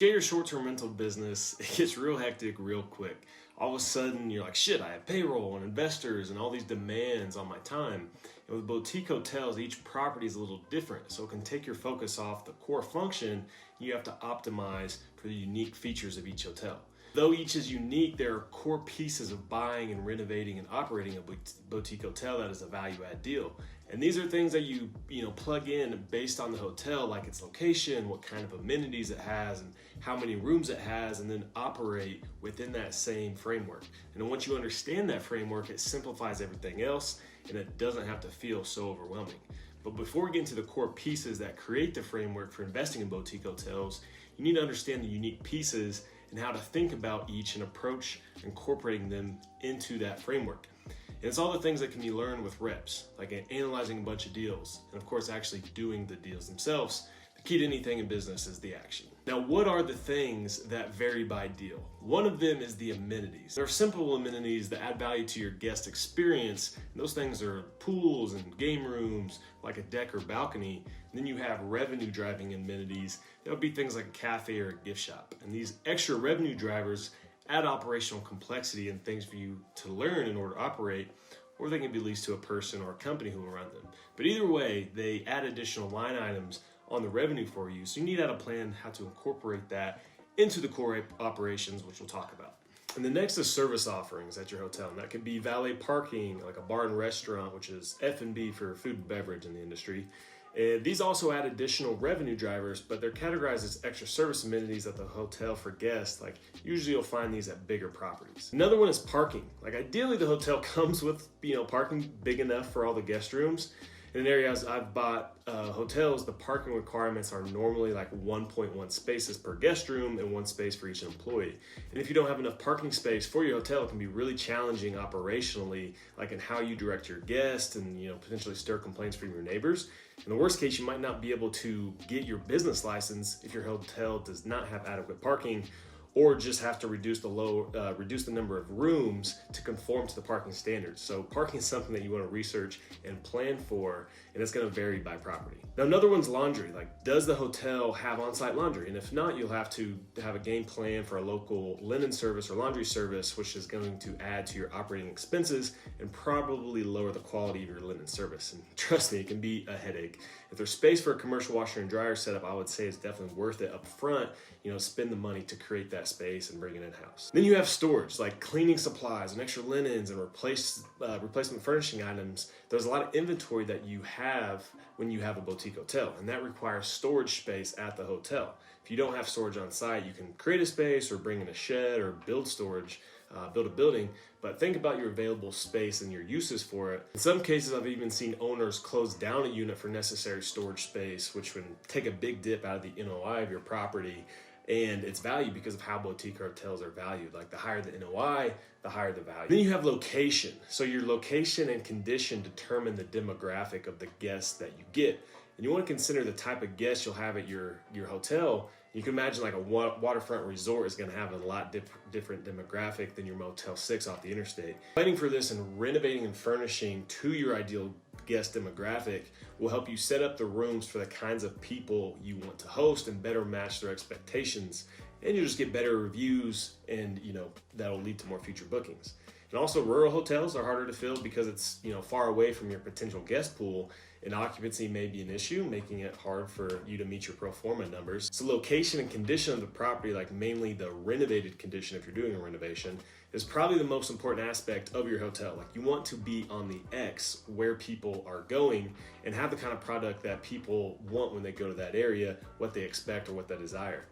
Get your short-term rental business, it gets real hectic real quick. All of a sudden, you're like, shit, I have payroll and investors and all these demands on my time. And with boutique hotels, each property is a little different, so it can take your focus off the core function. You have to optimize for the unique features of each hotel. Though each is unique, there are core pieces of buying and renovating and operating a boutique hotel that is a value-add deal. And these are things that you plug in based on the hotel, like its location, what kind of amenities it has, and how many rooms it has, and then operate within that same framework. And then once you understand that framework, it simplifies everything else, and it doesn't have to feel so overwhelming. But before we get into the core pieces that create the framework for investing in boutique hotels, you need to understand the unique pieces and how to think about each and approach incorporating them into that framework. And it's all the things that can be learned with reps, like analyzing a bunch of deals, and of course actually doing the deals themselves. The key to anything in business is the action. Now, what are the things that vary by deal? One of them is the amenities. There are simple amenities that add value to your guest experience, and those things are pools and game rooms, like a deck or balcony. And then you have revenue driving amenities. That would be things like a cafe or a gift shop. And these extra revenue drivers add operational complexity and things for you to learn in order to operate, or they can be leased to a person or a company who will run them. But either way, they add additional line items on the revenue for you. So you need to have a plan how to incorporate that into the core operations, which we'll talk about. And the next is service offerings at your hotel. And that could be valet parking, like a bar and restaurant, which is F&B for food and beverage in the industry. And these also add additional revenue drivers, but they're categorized as extra service amenities at the hotel for guests. Like usually you'll find these at bigger properties. Another one is parking. Like ideally the hotel comes with parking big enough for all the guest rooms. In areas I've bought hotels, the parking requirements are normally like 1.1 spaces per guest room and 1 space for each employee. And if you don't have enough parking space for your hotel, it can be really challenging operationally, like in how you direct your guests and potentially stir complaints from your neighbors. In the worst case, you might not be able to get your business license if your hotel does not have adequate parking, or just have to reduce the number of rooms to conform to the parking standards. So parking is something that you want to research and plan for, and it's going to vary by property. Now, another one's laundry. Like, does the hotel have on-site laundry? And if not, you'll have to have a game plan for a local linen service or laundry service, which is going to add to your operating expenses and probably lower the quality of your linen service. And trust me, it can be a headache. If there's space for a commercial washer and dryer setup, I would say it's definitely worth it up front. Spend the money to create that space and bring it in-house. Then you have storage, like cleaning supplies and extra linens and replacement furnishing items. There's a lot of inventory that you have when you have a boutique hotel, and that requires storage space at the hotel. If you don't have storage on site, you can create a space or bring in a shed or build storage, build a building, but think about your available space and your uses for it. In some cases, I've even seen owners close down a unit for necessary storage space, which would take a big dip out of the NOI of your property and its value because of how boutique hotels are valued. Like the higher the NOI, the higher the value. Then you have location. So your location and condition determine the demographic of the guests that you get. And you want to consider the type of guests you'll have at your hotel. You can imagine like a waterfront resort is going to have a lot different demographic than your Motel 6 off the interstate. Planning for this and renovating and furnishing to your ideal guest demographic will help you set up the rooms for the kinds of people you want to host and better match their expectations. And you'll just get better reviews, and that'll lead to more future bookings. And also, rural hotels are harder to fill because it's far away from your potential guest pool, and occupancy may be an issue, making it hard for you to meet your pro forma numbers. So location and condition of the property, like mainly the renovated condition if you're doing a renovation, is probably the most important aspect of your hotel. Like you want to be on the X where people are going and have the kind of product that people want when they go to that area, what they expect or what they desire.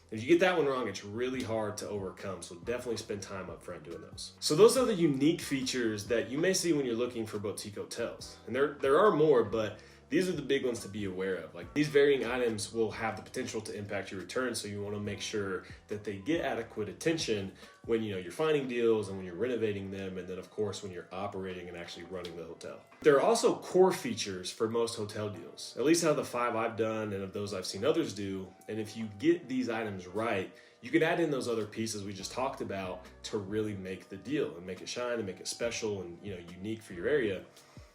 If you get that one wrong, it's really hard to overcome, so definitely spend time up front doing those. So those are the unique features that you may see when you're looking for boutique hotels. And there are more, but these are the big ones to be aware of. Like these varying items will have the potential to impact your returns, so you want to make sure that they get adequate attention when you're finding deals and when you're renovating them, and then of course when you're operating and actually running the hotel. There are also core features for most hotel deals, at least out of the 5 I've done and of those I've seen others do. And if you get these items right, you can add in those other pieces we just talked about to really make the deal and make it shine and make it special and unique for your area.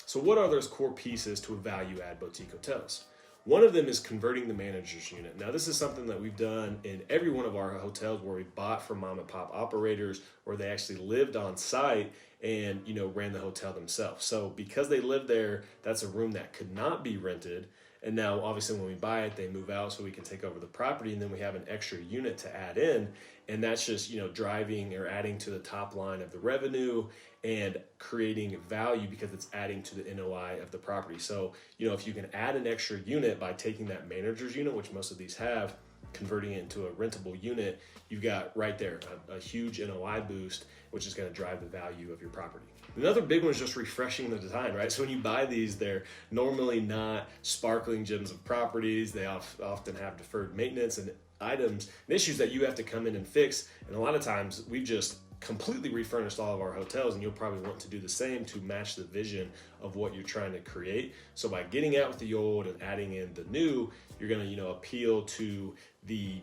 So what are those core pieces to a value-add boutique hotels? One of them is converting the manager's unit. Now, this is something that we've done in every one of our hotels where we bought from mom and pop operators, or they actually lived on site and, ran the hotel themselves. So because they lived there, that's a room that could not be rented. And now, obviously, when we buy it, they move out so we can take over the property, and then we have an extra unit to add in. And that's just, driving or adding to the top line of the revenue and creating value because it's adding to the NOI of the property. So, if you can add an extra unit by taking that manager's unit, which most of these have, converting it into a rentable unit, you've got right there a huge NOI boost, which is going to drive the value of your property. Another big one is just refreshing the design, right? So when you buy these, they're normally not sparkling gems of properties. They often have deferred maintenance and items and issues that you have to come in and fix. And a lot of times we've just completely refurnished all of our hotels, and you'll probably want to do the same to match the vision of what you're trying to create. So by getting out with the old and adding in the new, you're going to, appeal to the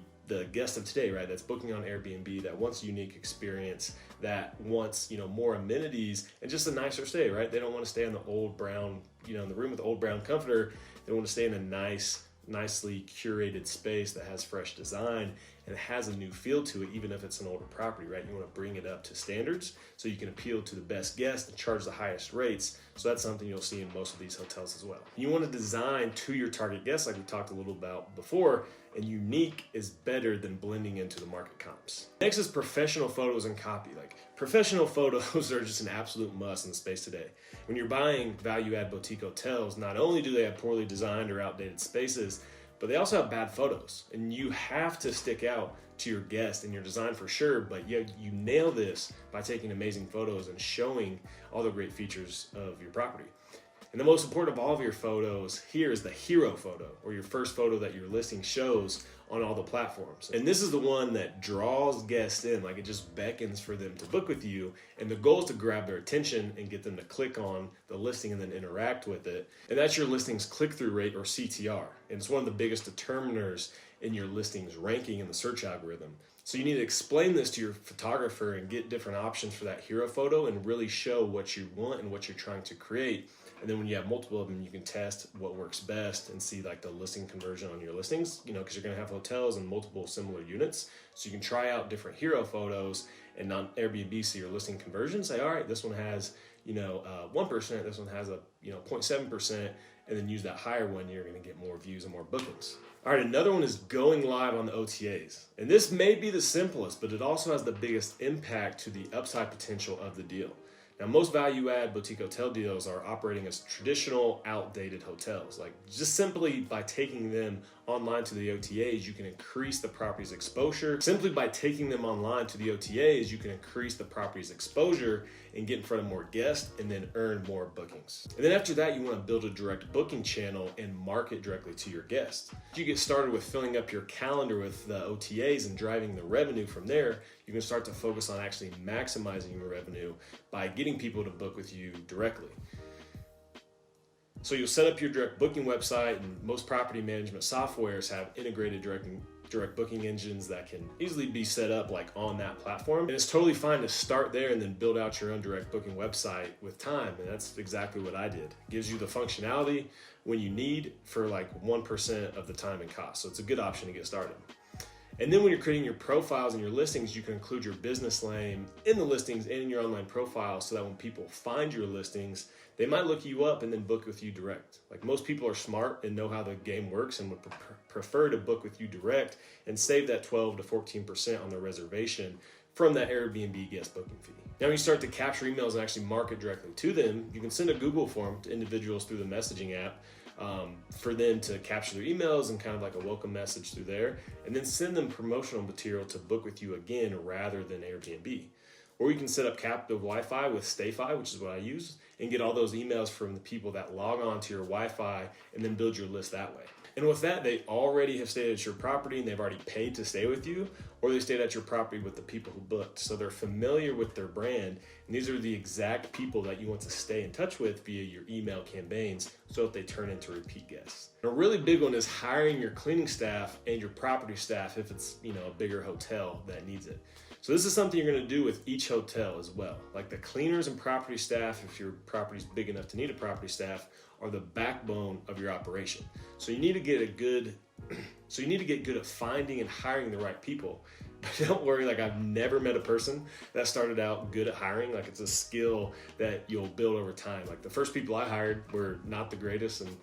guest of today, right? That's booking on Airbnb, that wants a unique experience, that wants, more amenities and just a nicer stay, right? They don't want to stay in the old brown, in the room with the old brown comforter. They want to stay in a nicely curated space that has fresh design and has a new feel to it, even if it's an older property, right? You want to bring it up to standards so you can appeal to the best guests and charge the highest rates. So that's something you'll see in most of these hotels as well. You want to design to your target guests, like we talked a little about before, and unique is better than blending into the market comps. Next is professional photos and copy. Like, professional photos are just an absolute must in the space today. When you're buying value-add boutique hotels, not only do they have poorly designed or outdated spaces, but they also have bad photos, and you have to stick out to your guest in your design for sure, but you nail this by taking amazing photos and showing all the great features of your property. And the most important of all of your photos here is the hero photo, or your first photo that your listing shows on all the platforms. And this is the one that draws guests in, like it just beckons for them to book with you. And the goal is to grab their attention and get them to click on the listing and then interact with it. And that's your listing's click-through rate, or CTR. And it's one of the biggest determiners in your listing's ranking in the search algorithm. So you need to explain this to your photographer and get different options for that hero photo and really show what you want and what you're trying to create. And then when you have multiple of them, you can test what works best and see like the listing conversion on your listings, because you're going to have hotels and multiple similar units. So you can try out different hero photos and on Airbnb see your listing conversion. Say, all right, this one has, 1%, this one has a, 0.7%, and then use that higher one. You're going to get more views and more bookings. All right, another one is going live on the OTAs. And this may be the simplest, but it also has the biggest impact to the upside potential of the deal. Now, most value-add boutique hotel deals are operating as traditional, outdated hotels. Like, just simply by taking them online to the OTAs, you can increase the property's exposure. Simply by taking them online to the OTAs, you can increase the property's exposure and get in front of more guests and then earn more bookings. And then after that, you want to build a direct booking channel and market directly to your guests. If you get started with filling up your calendar with the OTAs and driving the revenue from there, you can start to focus on actually maximizing your revenue by getting people to book with you directly. So you'll set up your direct booking website, and most property management softwares have integrated direct booking engines that can easily be set up like on that platform. And it's totally fine to start there and then build out your own direct booking website with time. And that's exactly what I did. It gives you the functionality when you need for like 1% of the time and cost. So it's a good option to get started. And then when you're creating your profiles and your listings, you can include your business name in the listings and in your online profile so that when people find your listings, they might look you up and then book with you direct. Like, most people are smart and know how the game works and would prefer to book with you direct and save that 12 to 14% on their reservation from that Airbnb guest booking fee. Now, when you start to capture emails and actually market directly to them, you can send a Google form to individuals through the messaging app for them to capture their emails and kind of like a welcome message through there, and then send them promotional material to book with you again rather than Airbnb. Or you can set up captive Wi-Fi with StayFi, which is what I use, and get all those emails from the people that log on to your Wi-Fi and then build your list that way. And with that, they already have stayed at your property and they've already paid to stay with you, or they stayed at your property with the people who booked. So they're familiar with their brand, and these are the exact people that you want to stay in touch with via your email campaigns so that they turn into repeat guests. And a really big one is hiring your cleaning staff and your property staff if it's, a bigger hotel that needs it. So this is something you're going to do with each hotel as well. Like the cleaners and property staff, if your property's big enough to need a property staff, are the backbone of your operation. So you need to get good at finding and hiring the right people. But don't worry, like I've never met a person that started out good at hiring. Like it's a skill that you'll build over time. Like the first people I hired were not the greatest, and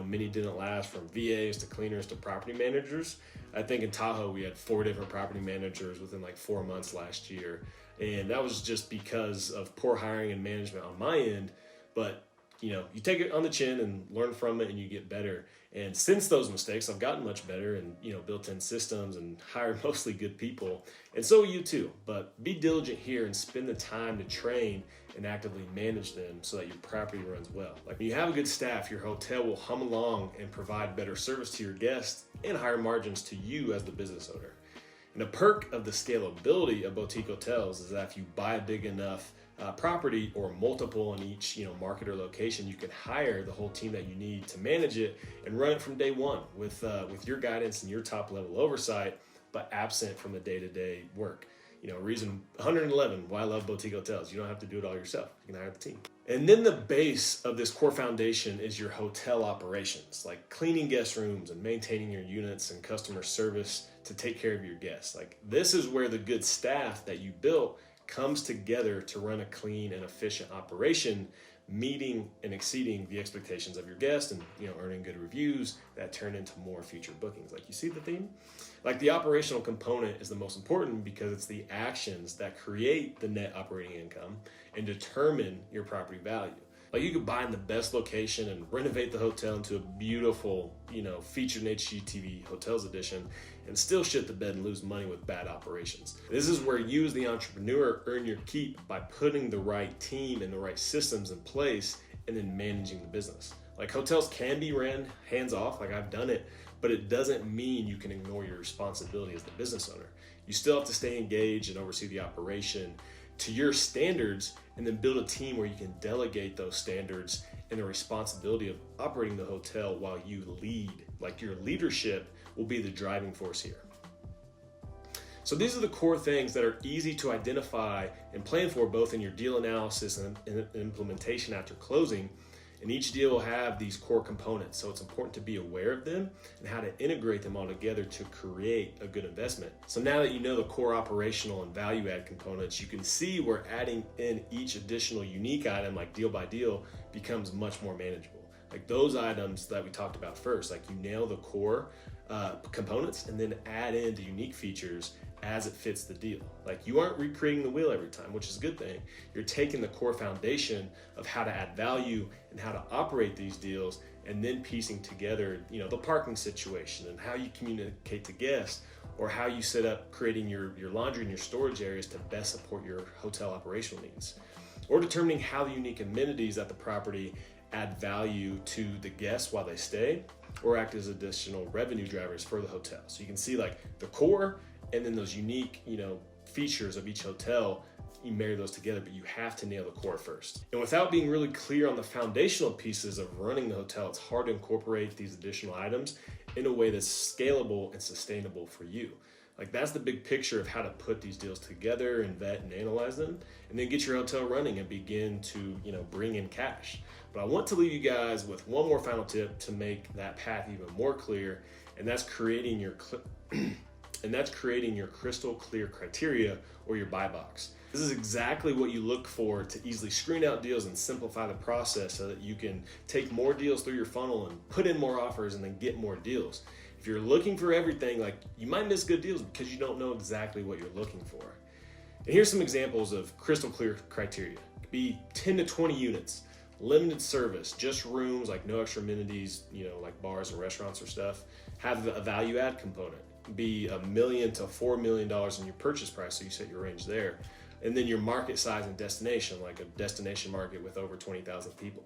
many didn't last, from VAs to cleaners to property managers. I think in Tahoe we had 4 different property managers within like 4 months last year. And that was just because of poor hiring and management on my end. But you take it on the chin and learn from it, and you get better. And since those mistakes, I've gotten much better and built in systems and hired mostly good people. And so will you too. But be diligent here and spend the time to train and actively manage them so that your property runs well. Like when you have a good staff, your hotel will hum along and provide better service to your guests and higher margins to you as the business owner. And a perk of the scalability of boutique hotels is that if you buy a big enough property or multiple in each market or location, you can hire the whole team that you need to manage it and run it from day one with your guidance and your top level oversight, but absent from the day-to-day work. Reason 111 why I love boutique hotels. You don't have to do it all yourself. You can hire the team. And then the base of this core foundation is your hotel operations, like cleaning guest rooms and maintaining your units and customer service to take care of your guests. Like this is where the good staff that you built comes together to run a clean and efficient operation, meeting and exceeding the expectations of your guests and earning good reviews that turn into more future bookings. Like you see the theme? Like the operational component is the most important because it's the actions that create the net operating income and determine your property value. Like you could buy in the best location and renovate the hotel into a beautiful, featured in HGTV Hotels edition and still shit the bed and lose money with bad operations. This is where you as the entrepreneur earn your keep by putting the right team and the right systems in place and then managing the business. Like hotels can be ran hands off, like I've done it, but it doesn't mean you can ignore your responsibility as the business owner. You still have to stay engaged and oversee the operation to your standards, and then build a team where you can delegate those standards and the responsibility of operating the hotel while you lead. Like your leadership will be the driving force here. So these are the core things that are easy to identify and plan for both in your deal analysis and implementation after closing. And each deal will have these core components. So it's important to be aware of them and how to integrate them all together to create a good investment. So now that you know the core operational and value add components, you can see where adding in each additional unique item, like deal by deal, becomes much more manageable. Like those items that we talked about first, like you nail the core components and then add in the unique features as it fits the deal. Like you aren't recreating the wheel every time, which is a good thing. You're taking the core foundation of how to add value and how to operate these deals, and then piecing together, the parking situation and how you communicate to guests, or how you set up creating your laundry and your storage areas to best support your hotel operational needs, or determining how the unique amenities at the property add value to the guests while they stay, or act as additional revenue drivers for the hotel. So you can see like the core and then those unique, features of each hotel, you marry those together, but you have to nail the core first. And without being really clear on the foundational pieces of running the hotel, it's hard to incorporate these additional items in a way that's scalable and sustainable for you. Like that's the big picture of how to put these deals together and vet and analyze them, and then get your hotel running and begin to, bring in cash. But I want to leave you guys with one more final tip to make that path even more clear, and that's creating your crystal clear criteria, or your buy box. This is exactly what you look for to easily screen out deals and simplify the process so that you can take more deals through your funnel and put in more offers and then get more deals. If you're looking for everything, like you might miss good deals because you don't know exactly what you're looking for. And here's some examples of crystal clear criteria. It could be 10 to 20 units, limited service, just rooms, like no extra amenities, like bars and restaurants or stuff. Have a value add component. Be $1 million to $4 million in your purchase price, so you set your range there. And then your market size and destination, like a destination market with over 20,000 people.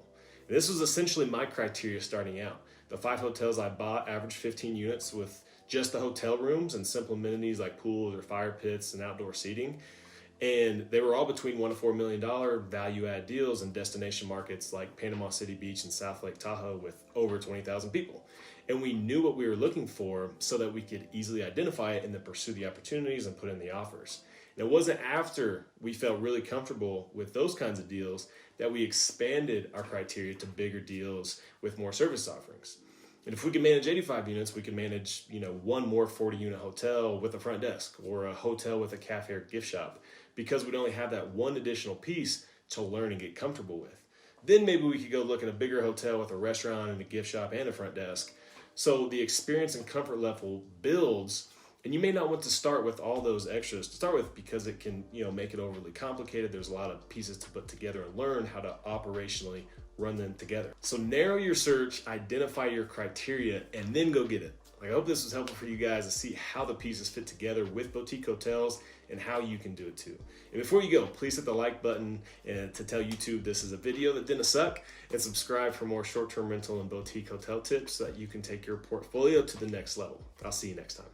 And this was essentially my criteria starting out. The 5 hotels I bought averaged 15 units with just the hotel rooms and simple amenities like pools or fire pits and outdoor seating. And they were all between $1 to $4 million value add deals in destination markets like Panama City Beach and South Lake Tahoe with over 20,000 people. And we knew what we were looking for so that we could easily identify it and then pursue the opportunities and put in the offers. And it wasn't after we felt really comfortable with those kinds of deals that we expanded our criteria to bigger deals with more service offerings. And if we can manage 85 units, we can manage, one more 40-unit hotel with a front desk or a hotel with a cafe or gift shop, because we'd only have that one additional piece to learn and get comfortable with. Then maybe we could go look at a bigger hotel with a restaurant and a gift shop and a front desk. So the experience and comfort level builds, and you may not want to start with all those extras to start with because it can, make it overly complicated. There's a lot of pieces to put together and learn how to operationally run them together. So narrow your search, identify your criteria, and then go get it. I hope this was helpful for you guys to see how the pieces fit together with boutique hotels and how you can do it too. And before you go, please hit the like button and to tell YouTube this is a video that didn't suck, and subscribe for more short-term rental and boutique hotel tips so that you can take your portfolio to the next level. I'll see you next time.